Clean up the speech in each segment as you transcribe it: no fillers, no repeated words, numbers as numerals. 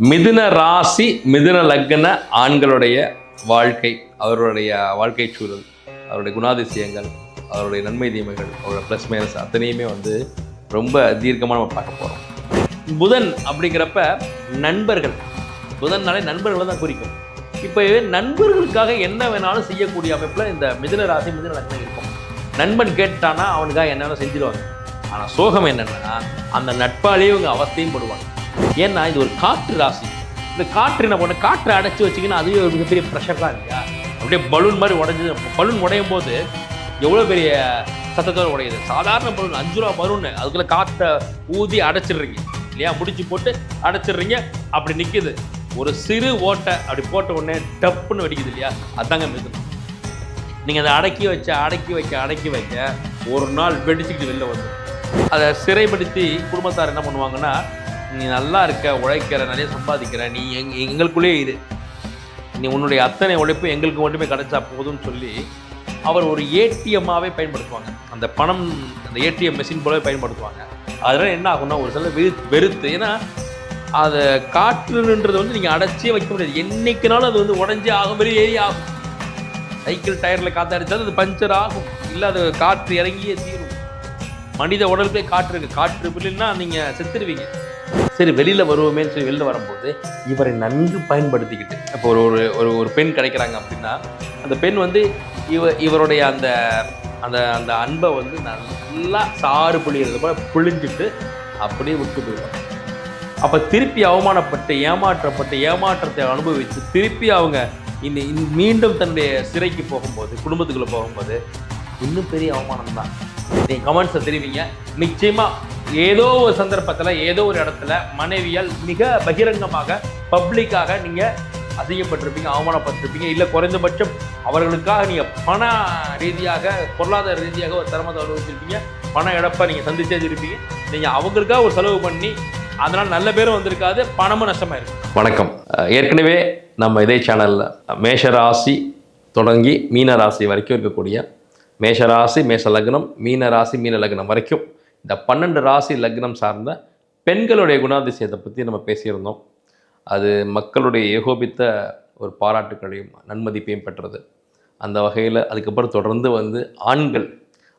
மிதுன ராசி மிதுன லக்ன ஆண்களுடைய வாழ்க்கை, அவருடைய வாழ்க்கை சூழல், அவருடைய குணாதிசயங்கள், அவருடைய நன்மை தீமைகள், அவரோட ப்ளஸ் மைனஸ் அத்தனையுமே ரொம்ப தீர்க்கமாக நம்ம பார்க்க போகிறோம். புதன் அப்படிங்கிறப்ப நண்பர்கள், புதன்னாலே நண்பர்களை தான் குறிக்கும். இப்போ நண்பர்களுக்காக என்ன வேணாலும் செய்யக்கூடிய அமைப்பில் இந்த மிதுன ராசி மிதுன லக்னம் இருக்கும். நண்பன் கேட்டானா அவனுக்காக என்ன வேணாலும் செஞ்சிருவாங்க. ஆனால் சோகம் என்னென்னா அந்த நட்பாலேயே இவங்க அவஸ்தையும் படுவாங்க. ஏன்னா இது ஒரு காற்று ராசி. இந்த காற்று என்ன பண்ண, காற்றை அடைச்சி வச்சிங்கன்னா அதுவே ஒரு மிகப்பெரிய ப்ரெஷர் தான் இல்லையா? அப்படியே பலூன் மாதிரி உடஞ்சி, பலூன் உடையும் போது எவ்வளோ பெரிய சத்தத்தோடு உடையுது. சாதாரண பலூன் 5 ரூபா பலூன், அதுக்குள்ளே காற்றை ஊதி அடைச்சிடுறீங்க இல்லையா? முடிச்சு போட்டு அடைச்சிடுறீங்க, அப்படி நிற்கிது. ஒரு சிறு ஓட்டை அப்படி போட்ட உடனே டப்புன்னு வெடிக்குது இல்லையா? அதுதாங்க மிதுனம். நீங்கள் அதை அடக்கி வைக்க ஒரு நாள் வெடிச்சுக்கிட்டு வெளில வந்து அதை சிறைப்படுத்தி குடும்பத்தார் என்ன பண்ணுவாங்கன்னா, நீ நல்லா இருக்க, உழைக்கிற, நிறைய சம்பாதிக்கிற, நீ எங்களுக்குள்ளேயே இரு, நீ உன்னுடைய அத்தனை உழைப்பு எங்களுக்கு மட்டுமே கிடைச்சா போதும்னு சொல்லி அவர் ஒரு ஏடிஎம்மாகவே பயன்படுத்துவாங்க. அந்த பணம் அந்த ஏடிஎம் மெஷின் போலவே பயன்படுத்துவாங்க. அதனால் என்ன ஆகும்னா ஒரு சில வெறுத்து, ஏன்னா அதை காற்றுன்றது நீங்கள் அடைச்சே வைக்க முடியாது. என்னைக்குனாலும் அது உடஞ்சி ஆகும், வெளியே ஏறி ஆகும். சைக்கிள் டயரில் காற்று அடித்தாலும் அது பஞ்சர் ஆகும், இல்லை அது காற்று இறங்கியே தீரும். மனித உடலுக்கே காற்று இருக்குது. காற்று இல்லைன்னா நீங்கள் செத்துருவீங்க. சரி, வெளியில் வருவோமேன்னு சொல்லி வெளியில் வரும்போது இவரை நன்கு பயன்படுத்திக்கிட்டு, இப்போ ஒரு பெண் கிடைக்கிறாங்க அப்படின்னா அந்த பெண் இவருடைய அந்த அந்த அந்த அன்பை நல்லா சாறு புளிகிறது போல புளிஞ்சிட்டு அப்படியே விட்டு போயிடுவாங்க. அப்போ திருப்பி அவமானப்பட்டு ஏமாற்றத்தை அனுபவித்து திருப்பி அவங்க மீண்டும் தன்னுடைய சிறைக்கு போகும்போது, குடும்பத்துக்குள்ளே போகும்போது இன்னும் பெரிய அவமானம் தான். நீங்கள் கமெண்ட்ஸை தெரிவிங்க. நிச்சயமாக ஏதோ ஒரு சந்தர்ப்பத்தில் ஏதோ ஒரு இடத்துல மனைவியால் மிக பகிரங்கமாக பப்ளிக்காக நீங்கள் அசிங்கப்பட்டிருப்பீங்க, அவமானப்பட்டிருப்பீங்க. இல்லை குறைந்தபட்சம் அவர்களுக்காக நீங்கள் பண ரீதியாக, பொருளாதார ரீதியாக ஒரு சிரமத்தை அனுபவிச்சிருப்பீங்க. பண இழப்பை நீங்கள் சந்திச்சே இருப்பீங்க. நீங்கள் அவங்களுக்காக ஒரு செலவு பண்ணி அதனால் நல்ல பேரும் வந்திருக்காது, பணமும் நஷ்டமாக இருக்கும். வணக்கம். ஏற்கனவே நம்ம இதே சேனலில் மேஷராசி தொடங்கி மீன ராசி வரைக்கும் இருக்கக்கூடிய மேஷராசி மேஷ லக்னம், மீன ராசி மீன லக்னம் வரைக்கும் இந்த 12 ராசி லக்னம் சார்ந்த பெண்களுடைய குணாதிசயத்தை பற்றி நம்ம பேசியிருந்தோம். அது மக்களுடைய ஏகோபித்த ஒரு பாராட்டுக்களையும் நன்மதிப்பையும் பெற்றது. அந்த வகையில் அதுக்கப்புறம் தொடர்ந்து ஆண்கள்,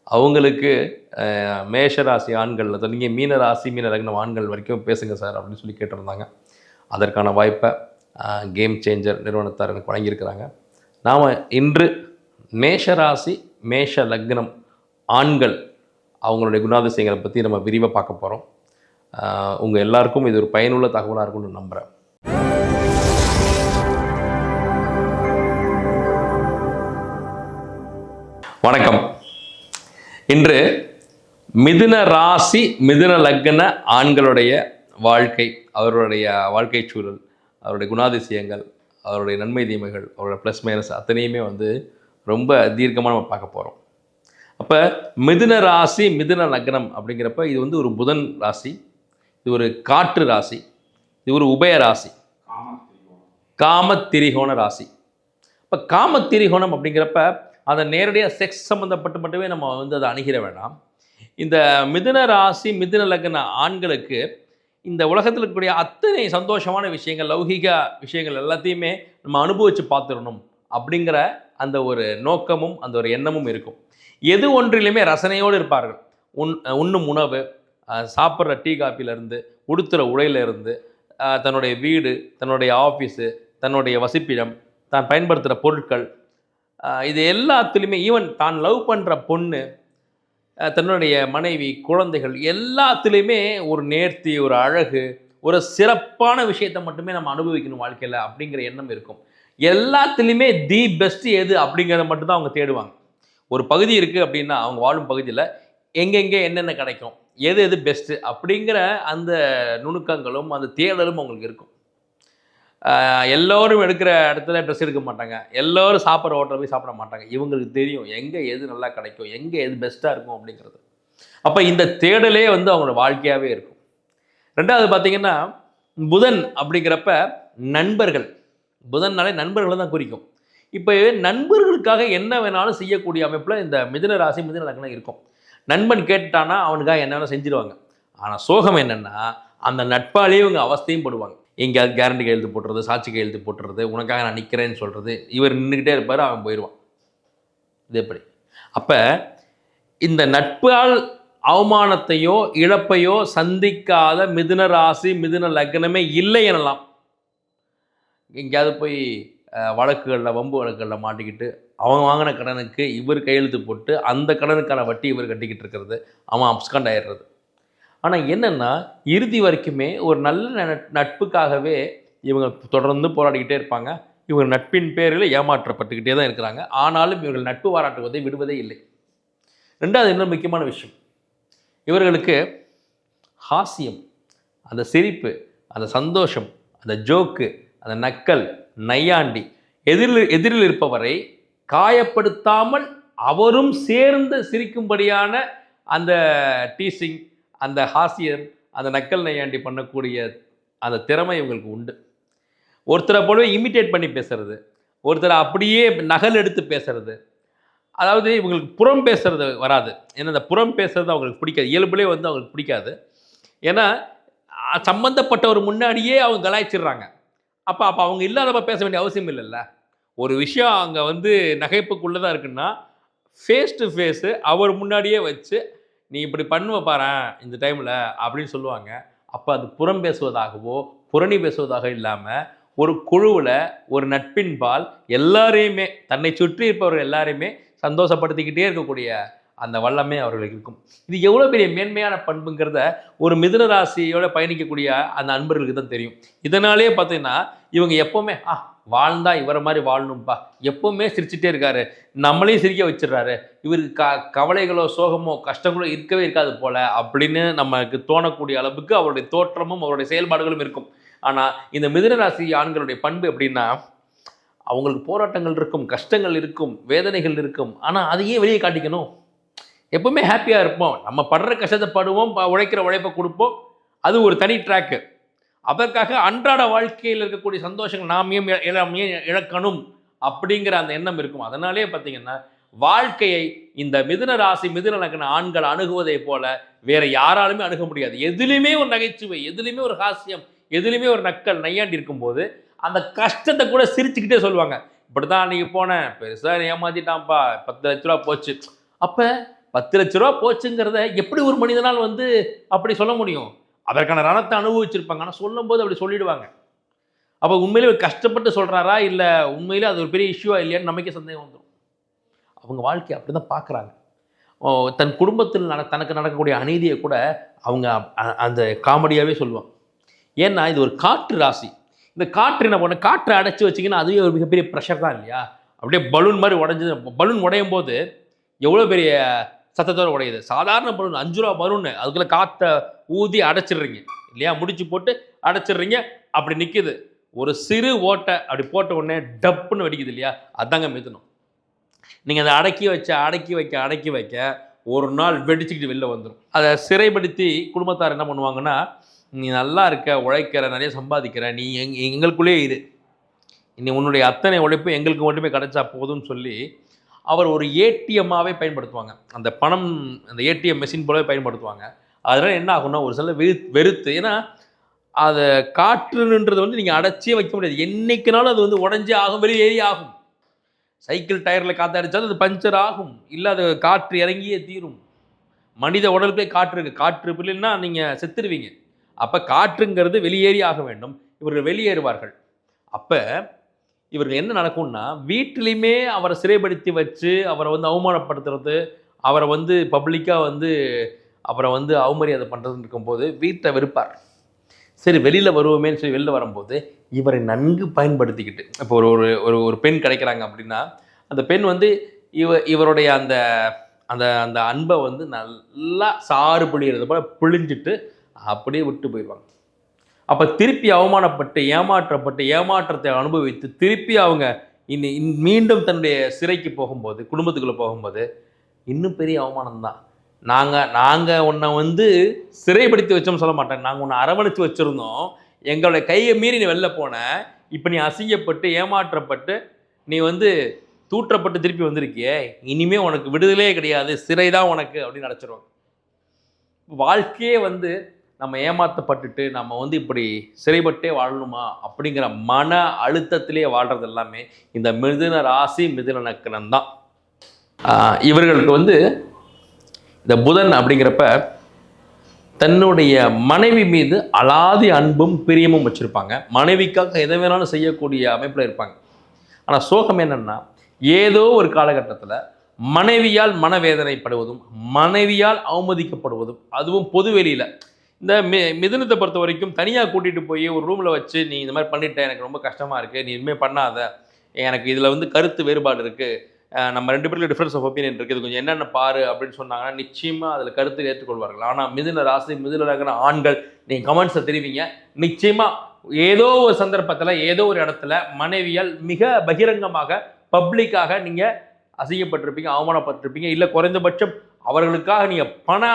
அவங்களுக்கு மேஷராசி ஆண்களில் நீங்கள் மீன ராசி மீன லக்னம் ஆண்கள் வரைக்கும் பேசுங்க சார் அப்படின்னு சொல்லி கேட்டிருந்தாங்க. அதற்கான வாய்ப்பை கேம் சேஞ்சர் நிறுவனத்தார் எனக்கு வழங்கியிருக்கிறாங்க. நாம் இன்று மேஷராசி மேஷ லக்னம் ஆண்கள் அவங்களுடைய குணாதிசயங்களை பற்றி நம்ம விரிவாக பார்க்க போகிறோம். உங்கள் எல்லாருக்கும் இது ஒரு பயனுள்ள தகவலாக இருக்கும்னு நம்புகிறேன். வணக்கம். இன்று மிதுன ராசி மிதுன லக்ன ஆண்களுடைய வாழ்க்கை, அவருடைய வாழ்க்கை சூழல், அவருடைய குணாதிசயங்கள், அவருடைய நன்மை தீமைகள், அவருடைய ப்ளஸ் மைனஸ் அத்தனையுமே ரொம்ப தீர்க்கமாக நம்ம பார்க்க போகிறோம். அப்போ மிதுன ராசி மிதுன லக்னம் அப்படிங்கிறப்ப இது ஒரு புதன் ராசி, இது ஒரு காற்று ராசி, இது ஒரு உபய ராசி, காமத்திரிகோண ராசி. இப்போ காமத்திரிகோணம் அப்படிங்கிறப்ப அதை நேரடியாக செக்ஸ் சம்மந்தப்பட்டு மட்டுமே நம்ம அதை அணுகிற வேண்டாம். இந்த மிதுன ராசி மிதுன லக்ன ஆண்களுக்கு இந்த உலகத்தில் இருக்கக்கூடிய அத்தனை சந்தோஷமான விஷயங்கள், லௌகிக விஷயங்கள் எல்லாத்தையுமே நம்ம அனுபவித்து பார்த்துடணும் அப்படிங்கிற அந்த ஒரு நோக்கமும் அந்த ஒரு எண்ணமும் இருக்கும். எது ஒன்றிலுமே ரசனையோடு இருப்பார்கள். உண்ணும் உணவு, சாப்பிட்ற டீ காப்பிலேருந்து, உடுத்துகிற உடையிலேருந்து, தன்னுடைய வீடு, தன்னுடைய ஆஃபீஸு, தன்னுடைய வசிப்பிடம், தான் பயன்படுத்துகிற பொருட்கள், இது எல்லாத்துலேயுமே ஈவன் தான் லவ் பண்ணுற பொண்ணு, தன்னுடைய மனைவி, குழந்தைகள் எல்லாத்துலேயுமே ஒரு நேர்த்தி, ஒரு அழகு, ஒரு சிறப்பான விஷயத்தை மட்டுமே நம்ம அனுபவிக்கணும் வாழ்க்கையில் அப்படிங்கிற எண்ணம் இருக்கும். எல்லாத்துலேயுமே தி பெஸ்ட் எது அப்படிங்கிறத மட்டும்தான் அவங்க தேடுவாங்க. ஒரு பகுதி இருக்குது அப்படின்னா அவங்க வாழும் பகுதியில் எங்கெங்கே என்னென்ன கிடைக்கும், எது பெஸ்ட்டு அப்படிங்கிற அந்த நுணுக்கங்களும் அந்த தேடலும் அவங்களுக்கு இருக்கும். எல்லோரும் எடுக்கிற இடத்துல ட்ரெஸ் எடுக்க மாட்டாங்க, எல்லோரும் சாப்பிட்ற ஹோட்டலில் போய் சாப்பிட மாட்டாங்க. இவங்களுக்கு தெரியும் எங்கே எது நல்லா கிடைக்கும், எங்கே எது பெஸ்ட்டாக இருக்கும் அப்படிங்கிறது. அப்போ இந்த தேடலே அவங்களோட வாழ்க்கையாகவே இருக்கும். ரெண்டாவது பார்த்திங்கன்னா, புதன் அப்படிங்கிறப்ப நண்பர்கள், புதன்னாலே நண்பர்களை தான் குறிக்கும். இப்போ நண்பர்களுக்காக என்ன வேணாலும் செய்யக்கூடிய அமைப்பில் இந்த மிதுன ராசி மிதுன லக்னம் இருக்கும். நண்பன் கேட்டானா அவனுக்காக என்ன வேணாலும் செஞ்சிருவாங்க. ஆனால் சோகம் என்னென்னா அந்த நட்பாலேயே இவங்க அவஸ்தையும் படுவாங்க. எங்கேயாவது கேரண்டி கையெழுத்து போட்டுறது, சாட்சி கையெழுத்து போட்டுறது, உனக்காக நான் நிற்கிறேன்னு சொல்கிறது. இவர் நின்றுக்கிட்டே இருப்பார், அவன் போயிடுவான். இது எப்படி? அப்போ இந்த நட்பால் அவமானத்தையோ இழப்பையோ சந்திக்காத மிதுன ராசி மிதுன லக்னமே இல்லை எனலாம். எங்கேயாவது போய் வழக்குகளில் வம்பு வழக்குகளில் மாட்டிக்கிட்டு அவங்க வாங்கின கடனுக்கு இவர் கையெழுத்து போட்டு அந்த கடனுக்கான வட்டி இவர் கட்டிக்கிட்டு இருக்கிறது, அவன் அப்ஸ்காண்ட் ஆயிடுறது. ஆனால் என்னென்னா இறுதி வரைக்குமே ஒரு நல்ல நட்புக்காகவே இவங்க தொடர்ந்து போராடிக்கிட்டே இருப்பாங்க. இவங்க நட்பின் பேரில் ஏமாற்றப்பட்டுக்கிட்டே தான் இருக்கிறாங்க. ஆனாலும் இவர்கள் நட்பு பாராட்டுவதை விடுவதே இல்லை. ரெண்டாவது இன்னொரு முக்கியமான விஷயம், இவர்களுக்கு ஹாஸ்யம், அந்த சிரிப்பு, அந்த சந்தோஷம், அந்த ஜோக்கு, அந்த நக்கல், நையாண்டி, எதிரில் இருப்பவரை காயப்படுத்தாமல் அவரும் சேர்ந்து சிரிக்கும்படியான அந்த டீசிங், அந்த ஹாஸ்யம், அந்த நக்கல் நையாண்டி பண்ணக்கூடிய அந்த திறமை இவங்களுக்கு உண்டு. ஒருத்தரை போலவே இமிட்டேட் பண்ணி பேசுறது, ஒருத்தரை அப்படியே நகல் எடுத்து பேசுறது. அதாவது இவங்களுக்கு புறம் பேசுறது வராது. ஏன்னா அந்த புறம் பேசுறது அவங்களுக்கு பிடிக்காது, இயல்புலேயே வந்து அவங்களுக்கு பிடிக்காது. ஏன்னா சம்மந்தப்பட்டவர் முன்னாடியே அவங்க கலாய்ச்சிடுறாங்க. அப்போ அவங்க இல்லாதப்ப பேச வேண்டிய அவசியம் இல்லைல்ல. ஒரு விஷயம் அங்கே வந்து நகைப்புக்குள்ளே தான் இருக்குன்னா ஃபேஸ் டு ஃபேஸு அவர் முன்னாடியே வச்சு நீ இப்படி பண்ணுவ பாரேன் இந்த டைமில் அப்படின்னு சொல்லுவாங்க. அப்போ அது புறம் பேசுவதாகவோ புரணி பேசுவதாக இல்லாமல் ஒரு குழுவில் ஒரு நட்பின்பால் எல்லாரையுமே தன்னை சுற்றி இருப்பவர்கள் எல்லாரையுமே சந்தோஷப்படுத்திக்கிட்டே இருக்கக்கூடிய அந்த வல்லமே அவர்களுக்கு இருக்கும். இது எவ்வளோ பெரிய மேன்மையான பண்புங்கிறத ஒரு மிதுன ராசியோட பயணிக்கக்கூடிய அந்த அன்பர்களுக்கு தான் தெரியும். இதனாலே பார்த்தீங்கன்னா இவங்க எப்போவுமே வாழ்ந்தா இவரை மாதிரி வாழணும்ப்பா, எப்போவுமே சிரிச்சுட்டே இருக்காரு, நம்மளையும் சிரிக்க வச்சிடறாரு, இவருக்கு கவலைகளோ சோகமோ கஷ்டங்களோ இருக்கவே இருக்காது போல அப்படின்னு நமக்கு தோணக்கூடிய அளவுக்கு அவருடைய தோற்றமும் அவருடைய செயல்பாடுகளும் இருக்கும். ஆனால் இந்த மிதுன ராசி ஆண்களுடைய பண்பு எப்படின்னா, அவங்களுக்கு போராட்டங்கள் இருக்கும், கஷ்டங்கள் இருக்கும், வேதனைகள் இருக்கும். ஆனால் அதையே வெளியே காட்டிக்கணும். எப்பவுமே ஹாப்பியாக இருப்போம். நம்ம படுற கஷ்டத்தை படுவோம், உழைக்கிற உழைப்பை கொடுப்போம். அது ஒரு தனி ட்ராக்கு. அதற்காக அன்றாட வாழ்க்கையில் இருக்கக்கூடிய சந்தோஷங்கள் நாம் ஏன் இழக்கணும் அப்படிங்கிற அந்த எண்ணம் இருக்கும். அதனாலே பார்த்தீங்கன்னா வாழ்க்கையை இந்த மிதுன ராசி மிதுன லக்ன ஆண்கள் அணுகுவதை போல வேற யாராலுமே அணுக முடியாது. எதுலையுமே ஒரு நகைச்சுவை, எதுலையுமே ஒரு ஹாஸ்யம், எதுலையுமே ஒரு நக்கல் நையாண்டி இருக்கும்போது அந்த கஷ்டத்தை கூட சிரிச்சுக்கிட்டே சொல்லுவாங்க. இப்படிதான் அன்னைக்கு போனேன், பெருசாக ஏமாத்திட்டான்ப்பா, 10 லட்ச ரூபா போச்சு. அப்போ 10 லட்ச ரூபா போச்சுங்கிறத எப்படி ஒரு மனிதனால் வந்து அப்படி சொல்ல முடியும்? அதற்கான ரணத்தை அனுபவிச்சிருப்பாங்க. ஆனால் சொல்லும்போது அப்படி சொல்லிடுவாங்க. அப்போ உண்மையிலே கஷ்டப்பட்டு சொல்கிறாரா இல்லை உண்மையிலே அது ஒரு பெரிய இஷ்யூவா இல்லையான்னு நமக்கே சந்தேகம் வந்துடும். அவங்க வாழ்க்கையை அப்படி தான் பார்க்குறாங்க. தன் குடும்பத்தில் தனக்கு நடக்கக்கூடிய அநீதியை கூட அவங்க அந்த காமெடியாகவே சொல்லுவாங்க. ஏன்னா இது ஒரு காற்று ராசி. இந்த காற்று என்ன பண்ண, காற்றை அடைச்சி வச்சிங்கன்னா அதுவே ஒரு மிகப்பெரிய ப்ரெஷர் தான் இல்லையா? அப்படியே பலூன் மாதிரி உடைஞ்சது. பலூன் உடையும் போது எவ்வளோ பெரிய சத்தத்தோடு உடையுது. சாதாரண பலூன் 5 ரூபா பலூன்னு அதுக்குள்ளே காற்றை ஊதி அடைச்சிடுறீங்க இல்லையா? முடிச்சு போட்டு அடைச்சிடுறீங்க, அப்படி நிற்கிது. ஒரு சிறு ஓட்டை அப்படி போட்ட உடனே டப்புன்னு வெடிக்குது இல்லையா? அதாங்க மிதுனம். நீங்கள் அதை அடக்கி வைக்க ஒரு நாள் வெடிச்சுக்கிட்டு வெளில வந்துடும். அதை சிறைப்படுத்தி குடும்பத்தார் என்ன பண்ணுவாங்கன்னா, நீ நல்லா இருக்க, உழைக்கிற, நிறைய சம்பாதிக்கிற, நீ எங்களுக்குள்ளேயே இரு, நீ உன்னுடைய அத்தனை உழைப்பு எங்களுக்கு மட்டுமே கிடைச்சா போதும்னு சொல்லி அவர் ஒரு ஏடிஎம்மாகவே பயன்படுத்துவாங்க. அந்த பணம் அந்த ஏடிஎம் மெஷின் போலவே பயன்படுத்துவாங்க. அதனால் என்ன ஆகும்னா ஒரு சில வெறுத்து, ஏன்னா அதை காற்றுன்றது வந்து நீங்கள் அடைச்சே வைக்க முடியாது. என்றைக்குனாலும் அது வந்து உடஞ்சே ஆகும், வெளியேறி ஆகும். சைக்கிள் டயரில் காற்று அடித்தாலும் அது பஞ்சர் ஆகும், இல்லை அது காற்று இறங்கியே தீரும். மனித உடலுக்கே காற்று இருக்குது. காற்று இல்லைன்னா நீங்கள் செத்துருவீங்க. அப்போ காற்றுங்கிறது வெளியேறி ஆக வேண்டும். இவர்கள் வெளியேறுவார்கள். அப்போ இவர்கள் என்ன நடக்கும்னா, வீட்டிலையுமே அவரை சிறைப்படுத்தி வச்சு அவரை வந்து அவமானப்படுத்துறது, அவரை வந்து பப்ளிக்காக வந்து அவரை வந்து அவமரியாதை பண்ணுறதுன்னு இருக்கும்போது வீட்டை வெறுப்பார். சரி வெளியில் வருவோமேன்னு சொல்லி வெளில வரும்போது இவரை நன்கு பயன்படுத்திக்கிட்டு, இப்போ ஒரு ஒரு ஒரு பெண் கிடைக்கிறாங்க அப்படின்னா அந்த பெண் வந்து இவருடைய அந்த அந்த அந்த அன்பை வந்து நல்லா சாறு பிழிகிறது போல் பிழிஞ்சிட்டு அப்படியே விட்டு போயிடுவாங்க. அப்போ திருப்பி அவமானப்பட்டு ஏமாற்றத்தை அனுபவித்து திருப்பி அவங்க மீண்டும் தன்னுடைய சிறைக்கு போகும்போது, குடும்பத்துக்குள்ளே போகும்போது இன்னும் பெரிய அவமானம் தான். நாங்கள் உன்னை வந்து சிறைப்படுத்தி வச்சோம்னு சொல்ல மாட்டேன், நாங்கள் உன்னை அரவணைச்சு வச்சுருந்தோம், எங்களுடைய கையை மீறி நீ வெளில போன, இப்போ நீ அசிங்கப்பட்டு ஏமாற்றப்பட்டு நீ வந்து தூற்றப்பட்டு திருப்பி வந்திருக்கியே, இனிமேல் உனக்கு விடுதலையே கிடையாது, சிறை தான் உனக்கு அப்படின்னு நினச்சிருவாங்க. வாழ்க்கையே வந்து நம்ம ஏமாற்றப்பட்டுட்டு நம்ம வந்து இப்படி சிறைப்பட்டே வாழணுமா அப்படிங்கிற மன அழுத்தத்திலே வாழ்கிறது எல்லாமே இந்த மிதுன ராசி மிதுன லக்னம் தான். இவர்களுக்கு வந்து இந்த புதன் அப்படிங்கிறப்ப தன்னுடைய மனைவி மீது அலாதி அன்பும் பிரியமும் வச்சுருப்பாங்க. மனைவிக்காக எதை வேணாலும் செய்யக்கூடிய அமைப்பில் இருப்பாங்க. ஆனால் சோகம் என்னென்னா, ஏதோ ஒரு காலகட்டத்தில் மனைவியால் மனவேதனைப்படுவதும் மனைவியால் அவமதிக்கப்படுவதும், அதுவும் பொதுவெளியில். இந்த மிதுனத்தை பொறுத்த வரைக்கும் தனியாக கூட்டிகிட்டு போய் ஒரு ரூமில் வச்சு, நீ இந்த மாதிரி பண்ணிட்டேன், எனக்கு ரொம்ப கஷ்டமாக இருக்குது, நீ இனிமேல் பண்ணாத, எனக்கு இதில் வந்து கருத்து வேறுபாடு இருக்குது, நம்ம 2 பேருக்கு டிஃப்ரென்ஸ் ஆஃப் ஒப்பீனியன் இருக்குது, இது கொஞ்சம் என்னென்ன பாரு அப்படின்னு சொன்னாங்கன்னா நிச்சயமாக அதில் கருத்து ஏற்றுக்கொள்வார்கள். ஆனால் மிதுன ராசி மிதுன லக்ன ஆண்கள் நீங்கள் கமெண்ட்ஸை தெரிவிங்க, நிச்சயமாக ஏதோ ஒரு சந்தர்ப்பத்தில் ஏதோ ஒரு இடத்துல மனைவியால் மிக பகிரங்கமாக பப்ளிக்காக நீங்கள் அசிங்கப்பட்டிருப்பீங்க, அவமானப்பட்டிருப்பீங்க, இல்லை குறைந்தபட்சம் அவர்களுக்காக நீங்கள் பண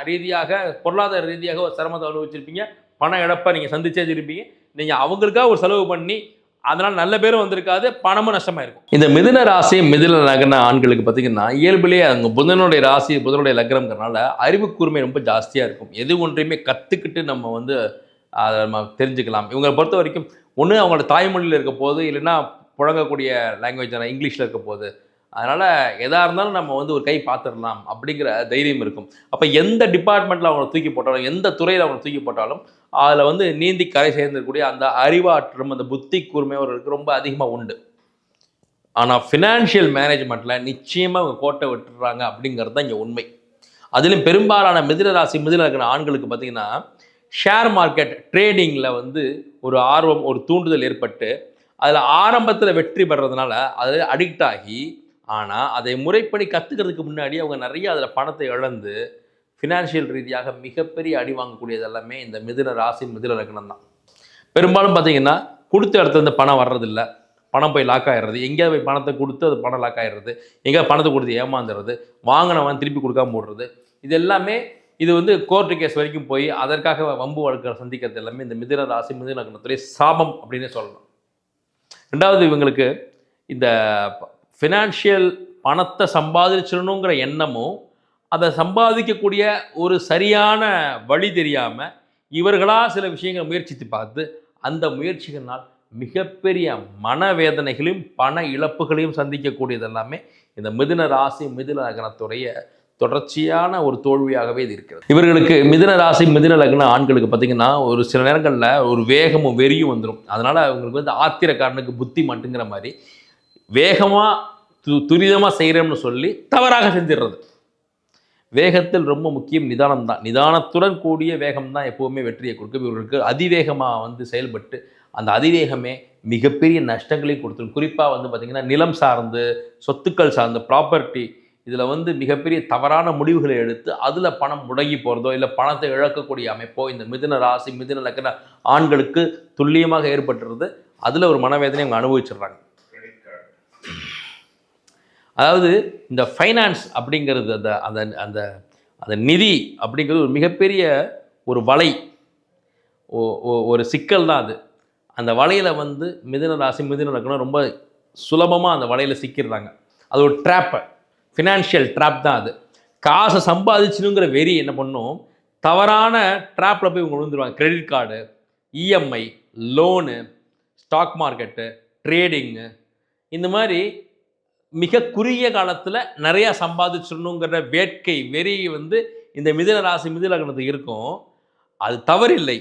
ரீதியாக பொருளாதார ரீதியாக ஒரு சிரமத்தை அனுபவிச்சிருப்பீங்க, பண இழப்பை நீங்கள் சந்திச்சே இருப்பீங்க. நீங்கள் அவங்களுக்காக ஒரு செலவு பண்ணி அதனால் நல்ல பேரும் வந்திருக்காது, பணமும் நஷ்டமாக இருக்கும். இந்த மிதுன ராசி மிதுன லக்ன ஆண்களுக்கு பார்த்தீங்கன்னா இயல்பிலேயே அங்கே புதனுடைய ராசி புதனுடைய லக்னம்ங்கிறனால அறிவு கூர்மை ரொம்ப ஜாஸ்தியாக இருக்கும். எது ஒன்றையுமே கற்றுக்கிட்டு நம்ம வந்து அதை நம்ம தெரிஞ்சுக்கலாம். இவங்களை பொறுத்த வரைக்கும் ஒன்று அவங்களோட தாய்மொழியில் இருக்க போது, இல்லைன்னா புழங்கக்கூடிய லாங்குவேஜ் இங்கிலீஷில் இருக்க போது, அதனால் எதாக இருந்தாலும் நம்ம வந்து ஒரு கை பார்த்துடலாம் அப்படிங்கிற தைரியம் இருக்கும். அப்போ எந்த டிபார்ட்மெண்ட்டில் அவங்களை தூக்கி போட்டாலும், எந்த துறையில் அவங்களை தூக்கி போட்டாலும் அதில் வந்து நீந்தி கரை சேர்ந்திருக்கக்கூடிய அந்த அறிவாற்றும் அந்த புத்தி கூர்மை அவர்களுக்கு ரொம்ப அதிகமாக உண்டு. ஆனால் ஃபினான்ஷியல் மேனேஜ்மெண்ட்டில் நிச்சயமாக அவங்க கோட்டை விட்டுறாங்க அப்படிங்கிறது தான் இங்கே உண்மை. அதிலும் பெரும்பாலான மிதுன ராசி மிதுன லக்ன ஆண்களுக்கு பார்த்திங்கன்னா ஷேர் மார்க்கெட் ட்ரேடிங்கில் வந்து ஒரு ஆர்வம், ஒரு தூண்டுதல் ஏற்பட்டு அதில் ஆரம்பத்தில் வெற்றி பெறதுனால அதில் அடிக்ட் ஆகி, ஆனால் அதை முறைப்படி கற்றுக்கிறதுக்கு முன்னாடி அவங்க நிறைய அதில் பணத்தை இழந்து ஃபினான்ஷியல் ரீதியாக மிகப்பெரிய அடி வாங்கக்கூடியது எல்லாமே இந்த மிதுன ராசி மிதுன லக்னம் தான். பெரும்பாலும் பார்த்தீங்கன்னா கொடுத்த இடத்துல இருந்து பணம் வர்றதில்லை, பணம் போய் லாக் ஆகிடுறது, எங்கேயாவது போய் பணத்தை கொடுத்து அது பணம் லாக் ஆகிடுறது, எங்கேயாவது பணத்தை கொடுத்து ஏமாந்துடுறது, வாங்கினவன் திருப்பி கொடுக்காம போடுறது, இது எல்லாமே இது வந்து கோர்ட்டு கேஸ் வரைக்கும் போய் அதற்காக வம்பு வழக்கை சந்திக்கிறது எல்லாமே இந்த மிதுன ராசி மிதுன லக்னத்துடைய சாபம் அப்படின்னு சொல்லலாம். ரெண்டாவது, இவங்களுக்கு இந்த ஃபினான்ஷியல் பணத்தை சம்பாதிச்சிடணுங்கிற எண்ணமும் அதை சம்பாதிக்கக்கூடிய ஒரு சரியான வழி தெரியாமல் இவர்களாக சில விஷயங்களை முயற்சித்து பார்த்து அந்த முயற்சிகளால் மிகப்பெரிய மனவேதனைகளையும் பண இழப்புகளையும் சந்திக்கக்கூடியது எல்லாமே இந்த மிதுன ராசி மிதுன லக்னத்துடைய தொடர்ச்சியான ஒரு தோல்வியாகவே இது இருக்கிறது. இவர்களுக்கு மிதுன ராசி மிதுன லக்ன ஆண்களுக்கு பார்த்திங்கன்னா ஒரு சில நேரங்களில் ஒரு வேகமும் வெறியும் வந்துடும். அதனால் அவங்களுக்கு வந்து ஆத்திரக்காரனுக்கு புத்தி மட்டுங்கிற மாதிரி வேகமாக துரிதமாக செய்கிறோம்னு சொல்லி தவறாக செஞ்சிடுறது. வேகத்தில் ரொம்ப முக்கியம் நிதானம் தான். நிதானத்துடன் கூடிய வேகம் தான் எப்போவுமே வெற்றியை கொடுக்கும். இவர்களுக்கு அதிவேகமாக வந்து செயல்பட்டு அந்த அதிவேகமே மிகப்பெரிய நஷ்டங்களையும் கொடுத்துரும். குறிப்பாக வந்து பார்த்திங்கன்னா நிலம் சார்ந்து, சொத்துக்கள் சார்ந்து, ப்ராப்பர்ட்டி, இதில் வந்து மிகப்பெரிய தவறான முடிவுகளை எடுத்து அதில் பணம் முடங்கி போகிறதோ இல்லை பணத்தை இழக்கக்கூடிய அமைப்போ இந்த மிதுன ராசி மிதுன லக்ன ஆண்களுக்கு துல்லியமாக ஏற்பட்டுறது. அதில் ஒரு மனவேதனை அவங்க அனுபவிச்சிடுறாங்க. அதாவது இந்த ஃபைனான்ஸ் அப்படிங்கிறது அந்த அந்த அந்த அந்த நிதி அப்படிங்கிறது ஒரு மிகப்பெரிய ஒரு வலை, ஒரு சிக்கல் தான் அது. அந்த வலையில் வந்து மிதுன ராசி மிதுன லக்னம் ரொம்ப சுலபமாக அந்த வலையில் சிக்கிடுறாங்க. அது ஒரு ட்ராப்பு, ஃபினான்ஷியல் ட்ராப் தான் அது. காசை சம்பாதிச்சுனுங்கிற வெறி என்ன பண்ணும், தவறான ட்ராப்பில் போய் இவங்க விழுந்துருவாங்க. Credit card, EMI, loan, stock market, trading, இந்த மாதிரி மிக குறுகிய காலத்தில் நிறையா சம்பாதிச்சிடணுங்கிற வேட்கை வெறி வந்து இந்த மிதுன ராசி மிதுன லக்னத்துக்கு இருக்கும். அது தவறில்லை.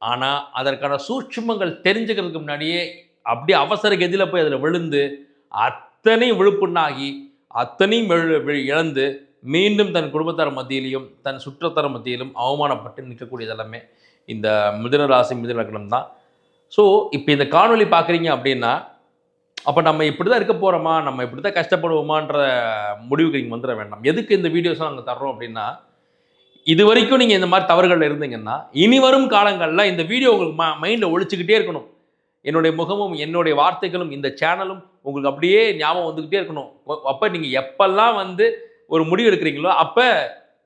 ஆனால் அதற்கான சூட்சுமங்கள் தெரிஞ்சுக்கிறதுக்கு முன்னாடியே அப்படியே அவசர கதியில் போய் அதில் விழுந்து அத்தனையும் விழுப்புண்ணாகி அத்தனையும் இழந்து மீண்டும் தன் குடும்பத்தார் மத்தியிலையும் தன் சுற்றத்தார் மத்தியிலும் அவமானப்பட்டு நிற்கக்கூடியது எல்லாமே இந்த மிதுன ராசி மிதுன லக்னம் தான். ஸோ இப்போ இந்த காணொலி பார்க்குறீங்க அப்படின்னா அப்போ நம்ம இப்படி தான் இருக்க போகிறோமா, நம்ம இப்படி தான் கஷ்டப்படுவோமான்ற முடிவுக்கு நீங்கள் வந்துட வேண்டாம். எதுக்கு இந்த வீடியோஸ்லாம் நாங்கள் தர்றோம் அப்படின்னா, இது வரைக்கும் நீங்கள் இந்த மாதிரி தவறுகளில் இருந்தீங்கன்னா இனி வரும் காலங்களில் இந்த வீடியோ உங்களுக்கு மைண்டில் ஒழிச்சுக்கிட்டே இருக்கணும். என்னுடைய முகமும் என்னுடைய வார்த்தைகளும் இந்த சேனலும் உங்களுக்கு அப்படியே ஞாபகம் வந்துக்கிட்டே இருக்கணும். அப்போ நீங்கள் எப்பெல்லாம் வந்து ஒரு முடிவு எடுக்கிறீங்களோ அப்போ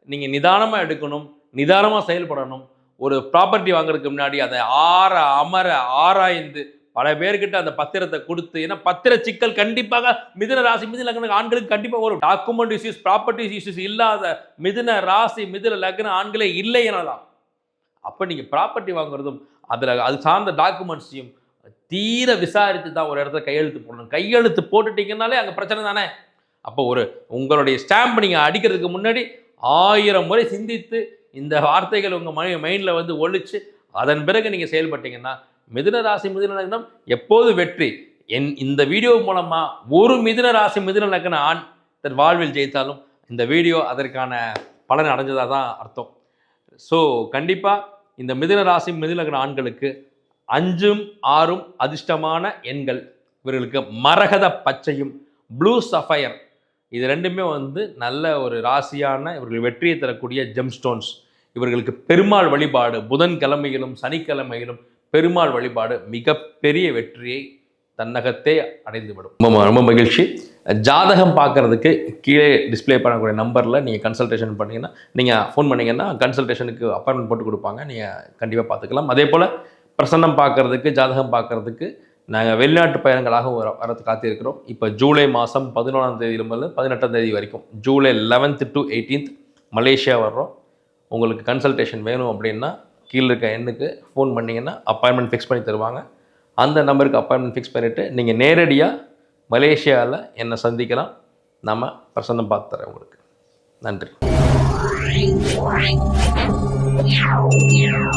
நீங்கள் நிதானமாக எடுக்கணும், நிதானமாக செயல்படணும். ஒரு ப்ராப்பர்ட்டி வாங்குறதுக்கு முன்னாடி அதை ஆராய்ந்து பல பேர்கிட்ட அந்த பத்திரத்தை கொடுத்து, ஏன்னா பத்திர சிக்கல் கண்டிப்பாக மிதுன ராசி மிதுன லக்ன ஆண்களுக்கு கண்டிப்பாக வரும். டாக்குமெண்ட் இஷ்யூஸ், ப்ராப்பர்ட்டி இஷ்யூஸ் இல்லாத மிதுன ராசி மிதுன லக்ன ஆண்களே இல்லை எனலாம். அப்போ நீங்கள் ப்ராப்பர்ட்டி வாங்குறதும் அதில் அது சார்ந்த டாக்குமெண்ட்ஸையும் தீர விசாரித்து தான் ஒரு இடத்துல கையெழுத்து போடணும். கையெழுத்து போட்டுட்டீங்கன்னாலே அங்கே பிரச்சனை தானே. அப்போ உங்களுடைய ஸ்டாம்ப் நீங்கள் அடிக்கிறதுக்கு முன்னாடி 1000 முறை சிந்தித்து இந்த வார்த்தைகள் உங்கள் மைண்டில் வந்து ஒழிச்சு அதன் பிறகு நீங்கள் செயல்பட்டீங்கன்னா மிதுன ராசி மிதுன லக்னம் எப்போது வெற்றி. இந்த வீடியோ மூலமாக ஒரு மிதுன ராசி மிதுன லக்ன ஆண் தன் வாழ்வில் ஜெயித்தாலும் இந்த வீடியோ அதற்கான பலன் அடைஞ்சதாக தான் அர்த்தம். ஸோ கண்டிப்பாக இந்த மிதுன ராசி மிதுன லக்ன ஆண்களுக்கு 5ம் 6ம் அதிர்ஷ்டமான எண்கள். இவர்களுக்கு மரகத பச்சையும் ப்ளூ சஃபயர் இது ரெண்டுமே வந்து நல்ல ஒரு ராசியான இவர்கள் வெற்றியை தரக்கூடிய ஜெம்ஸ்டோன்ஸ். இவர்களுக்கு பெருமாள் வழிபாடு புதன்கிழமையிலும் சனிக்கிழமையிலும் பெருமாள் வழிபாடு மிகப்பெரிய வெற்றியை தன்னகத்தே அடைந்துவிடும். ரொம்ப மகிழ்ச்சி. ஜாதகம் பார்க்குறதுக்கு கீழே டிஸ்பிளே பண்ணக்கூடிய நம்பரில் நீங்கள் கன்சல்டேஷன் பண்ணிங்கன்னா, நீங்கள் ஃபோன் பண்ணிங்கன்னா கன்சல்டேஷனுக்கு அப்பாயின்மெண்ட் போட்டு கொடுப்பாங்க. நீங்கள் கண்டிப்பாக பார்த்துக்கலாம். அதே போல் பிரசன்னம் பார்க்குறதுக்கு ஜாதகம் பார்க்குறதுக்கு நாங்கள் வெளிநாட்டு பயணங்களாக வரது காத்திருக்கிறோம். இப்போ ஜூலை மாதம் 11ஆம் தேதியிலிருந்து 18ஆம் தேதி வரைக்கும் July 11th to 18th Malaysia வர்றோம். உங்களுக்கு கன்சல்டேஷன் வேணும் அப்படின்னா கீழே இருக்க எண்ணுக்கு ஃபோன் பண்ணிங்கன்னா அப்பாயின்மெண்ட் ஃபிக்ஸ் பண்ணி தருவாங்க. அந்த நம்பருக்கு அப்பாயின்மெண்ட் ஃபிக்ஸ் பண்ணிவிட்டு நீங்கள் நேரடியாக மலேசியாவில் என்னை சந்திக்கலாம். நம்ம பிரசன்னம் பார்த்து தரேன் உங்களுக்கு. நன்றி.